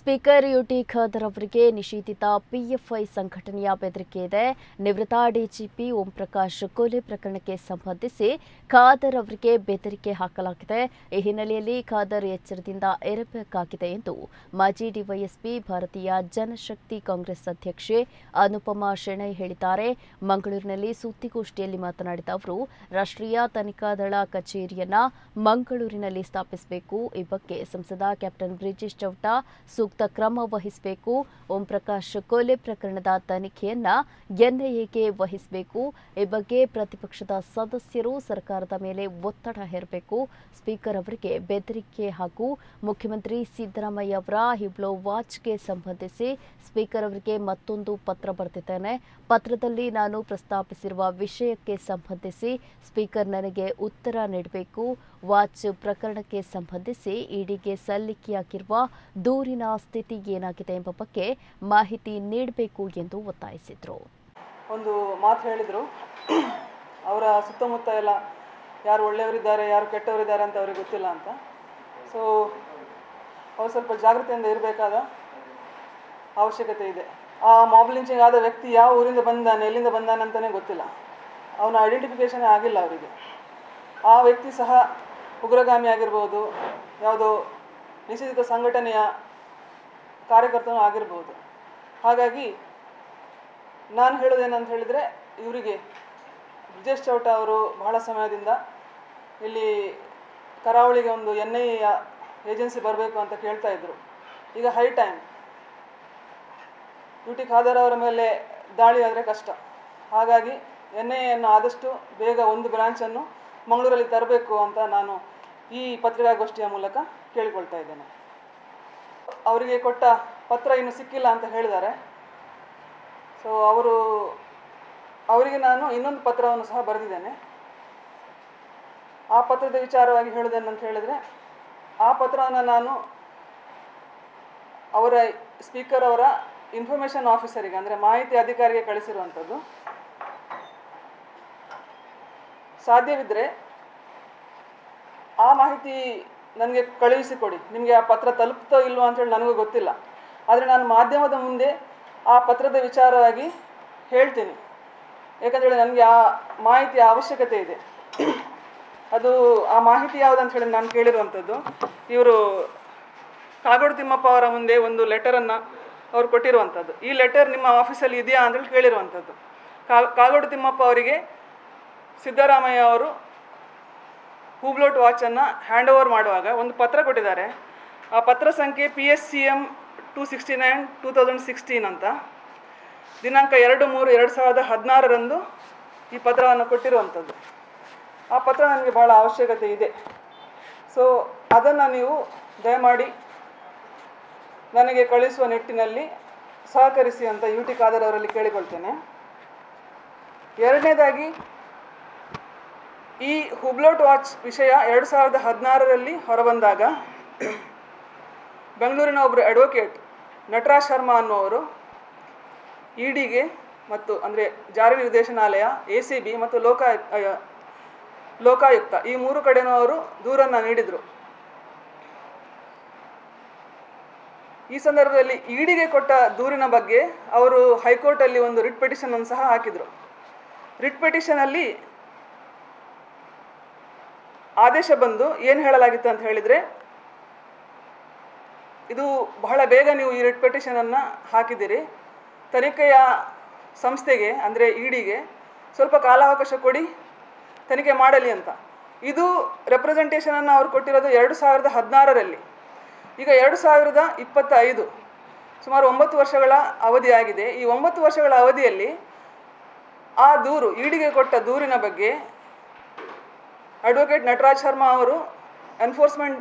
Speaker UT Khader ಅವರಿಗೆ ನಿಷೇಧಿತ PFI ಸಂಘಟನೆಯ ಬೆದರಿಕೆ ಇದೆ. ನಿವೃತ್ತ ಡಿಜಿಪಿ ಓಂ ಪ್ರಕಾಶ್ ಕೊಲೆ ಪ್ರಕರಣಕ್ಕೆ ಸಂಬಂಧಿಸಿ ಖಾದರ್ ಅವರಿಗೆ ಬೆದರಿಕೆ ಹಾಕಲಾಗಿದೆ. ಈ ಹಿನ್ನೆಲೆಯಲ್ಲಿ ಖಾದರ್ ಎಚ್ಚರದಿಂದ ಇರಬೇಕಾಗಿದೆ ಎಂದು ಮಾಜಿ ಡಿವೈಎಸ್ಪಿ ಭಾರತೀಯ ಜನಶಕ್ತಿ ಕಾಂಗ್ರೆಸ್ ಅಧ್ಯಕ್ಷೆ ಅನುಪಮಾ ಶೆಣೈ ಹೇಳಿದ್ದಾರೆ. ಮಂಗಳೂರಿನಲ್ಲಿ ಸುದ್ದಿಗೋಷ್ಠಿಯಲ್ಲಿ ಮಾತನಾಡಿದ ಅವರು, ರಾಷ್ಟ್ರೀಯ ತನಿಖಾ ದಳ ಕಚೇರಿಯನ್ನ ಮಂಗಳೂರಿನಲ್ಲಿ ಸ್ಥಾಪಿಸಬೇಕು. ಈ ಬಗ್ಗೆ ಸಂಸದ ಕ್ಯಾಪ್ಟನ್ ಬ್ರಿಜೇಶ್ ಚೌಟ ಸೂಕ್ತ ಕ್ರಮ ವಹಿಸಬೇಕು. ಓಂ ಪ್ರಕಾಶ್ ಕೊಲೆ ಪ್ರಕರಣದ ತನಿಖೆಯನ್ನ ಎನ್ಐಎಗೆ ವಹಿಸಬೇಕು. ಈ ಬಗ್ಗೆ ಪ್ರತಿಪಕ್ಷದ ಸದಸ್ಯರು ಸರ್ಕಾರದ ಮೇಲೆ ಒತ್ತಡ ಹೇರಬೇಕು. ಸ್ಪೀಕರ್ ಅವರಿಗೆ ಬೆದರಿಕೆ ಹಾಗೂ ಮುಖ್ಯಮಂತ್ರಿ ಸಿದ್ದರಾಮಯ್ಯ ಅವರ ಹಿಬ್ಲೋ ವಾಚ್ಗೆ ಸಂಬಂಧಿಸಿ ಸ್ಪೀಕರ್ ಅವರಿಗೆ ಮತ್ತೊಂದು ಪತ್ರ ಬರೆದಿದ್ದೇನೆ. ಪತ್ರದಲ್ಲಿ ನಾನು ಪ್ರಸ್ತಾಪಿಸಿರುವ ವಿಷಯಕ್ಕೆ ಸಂಬಂಧಿಸಿ ಸ್ಪೀಕರ್ ನನಗೆ ಉತ್ತರ ನೀಡಬೇಕು. ವಾಚ್ ಪ್ರಕರಣಕ್ಕೆ ಸಂಬಂಧಿಸಿ ಇಡಿಗೆ ಸಲ್ಲಿಕೆಯಾಗಿರುವ ದೂರಿನ ಸ್ಥಿತಿ ಏನಾಗಿದೆ ಎಂಬ ಬಗ್ಗೆ ಮಾಹಿತಿ ನೀಡಬೇಕು ಎಂದು ಒತ್ತಾಯಿಸಿದರು. ಒಂದು ಮಾತು ಹೇಳಿದರು, ಅವರ ಸುತ್ತಮುತ್ತ ಎಲ್ಲ ಯಾರು ಒಳ್ಳೆಯವರಿದ್ದಾರೆ ಯಾರು ಕೆಟ್ಟವರಿದ್ದಾರೆ ಅಂತ ಅವ್ರಿಗೆ ಗೊತ್ತಿಲ್ಲ ಅಂತ. ಸೊ ಅವರು ಸ್ವಲ್ಪ ಜಾಗೃತಿಯಿಂದ ಇರಬೇಕಾದ ಅವಶ್ಯಕತೆ ಇದೆ. ಆ ಮಾಬ್ ಲಿಂಚಿಂಗ್ ಆದ ವ್ಯಕ್ತಿ ಯಾವ ಊರಿಂದ ಬಂದಾನೆ ಎಲ್ಲಿಂದ ಬಂದಾನೆ ಅಂತಲೇ ಗೊತ್ತಿಲ್ಲ. ಅವನ ಐಡೆಂಟಿಫಿಕೇಷನ್ ಆಗಿಲ್ಲ ಅವರಿಗೆ. ಆ ವ್ಯಕ್ತಿ ಸಹ ಉಗ್ರಗಾಮಿ ಆಗಿರ್ಬೋದು, ಯಾವುದೋ ನಿಷೇಧಿತ ಸಂಘಟನೆಯ ಕಾರ್ಯಕರ್ತನೂ ಆಗಿರ್ಬೋದು. ಹಾಗಾಗಿ ನಾನು ಹೇಳೋದೇನಂತ ಹೇಳಿದರೆ, ಇವರಿಗೆ ಬ್ರಿಜೇಶ್ ಚೌಟ ಅವರು ಬಹಳ ಸಮಯದಿಂದ ಇಲ್ಲಿ ಕರಾವಳಿಗೆ ಒಂದು ಎನ್ಐಎ ಏಜೆನ್ಸಿ ಬರಬೇಕು ಅಂತ ಕೇಳ್ತಾ ಇದ್ದರು. ಈಗ ಹೈ ಟೈಮ್. ಯುಟಿ ಖಾದರ್ ಅವರ ಮೇಲೆ ದಾಳಿ ಆದರೆ ಕಷ್ಟ. ಹಾಗಾಗಿ ಎನ್ಐಎಯನ್ನು ಆದಷ್ಟು ಬೇಗ ಒಂದು ಬ್ರಾಂಚನ್ನು ಮಂಗಳೂರಲ್ಲಿ ತರಬೇಕು ಅಂತ ನಾನು ಈ ಪತ್ರಿಕಾಗೋಷ್ಠಿಯ ಮೂಲಕ ಕೇಳಿಕೊಳ್ತಾ ಇದ್ದೇನೆ. ಅವರಿಗೆ ಕೊಟ್ಟ ಪತ್ರ ಇನ್ನೂ ಸಿಕ್ಕಿಲ್ಲ ಅಂತ ಹೇಳಿದ್ದಾರೆ. ಸೊ ಅವರಿಗೆ ನಾನು ಇನ್ನೊಂದು ಪತ್ರವನ್ನು ಸಹ ಬರೆದಿದ್ದೇನೆ. ಆ ಪತ್ರದ ವಿಚಾರವಾಗಿ ಹೇಳೋದೇನಂತ ಹೇಳಿದರೆ, ಆ ಪತ್ರವನ್ನು ನಾನು ಅವರ ಸ್ಪೀಕರ್ ಅವರ ಇನ್ಫಾರ್ಮೇಷನ್ ಆಫೀಸರಿಗೆ ಅಂದರೆ ಮಾಹಿತಿ ಅಧಿಕಾರಿಗೆ ಕಳಿಸಿರುವಂಥದ್ದು. ಸಾಧ್ಯವಿದ್ದರೆ ಆ ಮಾಹಿತಿ ನನಗೆ ಕಳುಹಿಸಿಕೊಡಿ. ನಿಮಗೆ ಆ ಪತ್ರ ತಲುಪ್ತೋ ಇಲ್ವೋ ಅಂತೇಳಿ ನನಗೂ ಗೊತ್ತಿಲ್ಲ. ಆದರೆ ನಾನು ಮಾಧ್ಯಮದ ಮುಂದೆ ಆ ಪತ್ರದ ವಿಚಾರವಾಗಿ ಹೇಳ್ತೀನಿ. ಯಾಕಂತೇಳಿ ನನಗೆ ಆ ಮಾಹಿತಿಯ ಅವಶ್ಯಕತೆ ಇದೆ. ಅದು ಆ ಮಾಹಿತಿ ಯಾವುದಂತ ಹೇಳಿ ನಾನು ಕೇಳಿರುವಂಥದ್ದು, ಇವರು ಕಾಗೋಡು ತಿಮ್ಮಪ್ಪ ಅವರ ಮುಂದೆ ಒಂದು ಲೆಟರನ್ನು ಅವ್ರು ಕೊಟ್ಟಿರುವಂಥದ್ದು. ಈ ಲೆಟರ್ ನಿಮ್ಮ ಆಫೀಸಲ್ಲಿ ಇದೆಯಾ ಅಂತೇಳಿ ಕೇಳಿರುವಂಥದ್ದು. ಕಾಗೋಡು ತಿಮ್ಮಪ್ಪ ಅವರಿಗೆ ಸಿದ್ದರಾಮಯ್ಯ ಅವರು ಹೂಬ್ಲೋಟ್ ವಾಚನ್ನು ಹ್ಯಾಂಡ್ ಓವರ್ ಮಾಡುವಾಗ ಒಂದು ಪತ್ರ ಕೊಟ್ಟಿದ್ದಾರೆ. ಆ ಪತ್ರ ಸಂಖ್ಯೆ PSCM 269/2016 ಅಂತ. ದಿನಾಂಕ 2/3/2016 ಈ ಪತ್ರವನ್ನು ಕೊಟ್ಟಿರುವಂಥದ್ದು. ಆ ಪತ್ರ ನನಗೆ ಭಾಳ ಅವಶ್ಯಕತೆ ಇದೆ. ಸೊ ಅದನ್ನು ನೀವು ದಯಮಾಡಿ ನನಗೆ ಕಳಿಸುವ ನಿಟ್ಟಿನಲ್ಲಿ ಸಹಕರಿಸಿ ಅಂತ ಯುಟಿ ಖಾದರ್ ಅವರಲ್ಲಿ ಕೇಳಿಕೊಳ್ತೇನೆ. ಎರಡನೇದಾಗಿ, ಈ ಹುಬ್ಲೋಟ್ ವಾಚ್ ವಿಷಯ 2016 ಹೊರಬಂದಾಗ ಬೆಂಗಳೂರಿನ ಒಬ್ಬರು ಅಡ್ವೊಕೇಟ್ ನಟರಾಜ್ ಶರ್ಮಾ ಅನ್ನುವರು ಇಡಿಗೆ ಮತ್ತು ಅಂದರೆ ಜಾರಿ ನಿರ್ದೇಶನಾಲಯ, ACB ಮತ್ತು ಲೋಕಾಯುಕ್ತ ಈ ಮೂರು ಕಡೆನೂ ಅವರು ದೂರನ್ನು ನೀಡಿದರು. ಈ ಸಂದರ್ಭದಲ್ಲಿ ಇಡಿಗೆ ಕೊಟ್ಟ ದೂರಿನ ಬಗ್ಗೆ ಅವರು ಹೈಕೋರ್ಟಲ್ಲಿ ಒಂದು ರಿಟ್ ಪಿಟಿಷನ್ ಅನ್ನು ಸಹ ಹಾಕಿದರು. ರಿಟ್ ಪಿಟಿಷನಲ್ಲಿ ಆದೇಶ ಬಂದು ಏನು ಹೇಳಲಾಗಿತ್ತು ಅಂತ ಹೇಳಿದರೆ, ಇದು ಬಹಳ ಬೇಗ ನೀವು ಈ ರಿಟ್ ಪಿಟಿಷನನ್ನು ಹಾಕಿದ್ದೀರಿ, ತನಿಖೆಯ ಸಂಸ್ಥೆಗೆ ಅಂದರೆ ಇಡಿಗೆ ಸ್ವಲ್ಪ ಕಾಲಾವಕಾಶ ಕೊಡಿ, ತನಿಖೆ ಮಾಡಲಿ ಅಂತ. ಇದು ರೆಪ್ರೆಸೆಂಟೇಷನನ್ನು ಅವ್ರು ಕೊಟ್ಟಿರೋದು 2016. ಈಗ 2025, ಸುಮಾರು 9 ವರ್ಷಗಳ ಅವಧಿಯಾಗಿದೆ. ಈ 9 ವರ್ಷಗಳ ಅವಧಿಯಲ್ಲಿ ಆ ದೂರು, ಇಡಿಗೆ ಕೊಟ್ಟ ದೂರಿನ ಬಗ್ಗೆ ಅಡ್ವೊಕೇಟ್ ನಟರಾಜ್ ಶರ್ಮಾ ಅವರು ಎನ್ಫೋರ್ಸ್ಮೆಂಟ್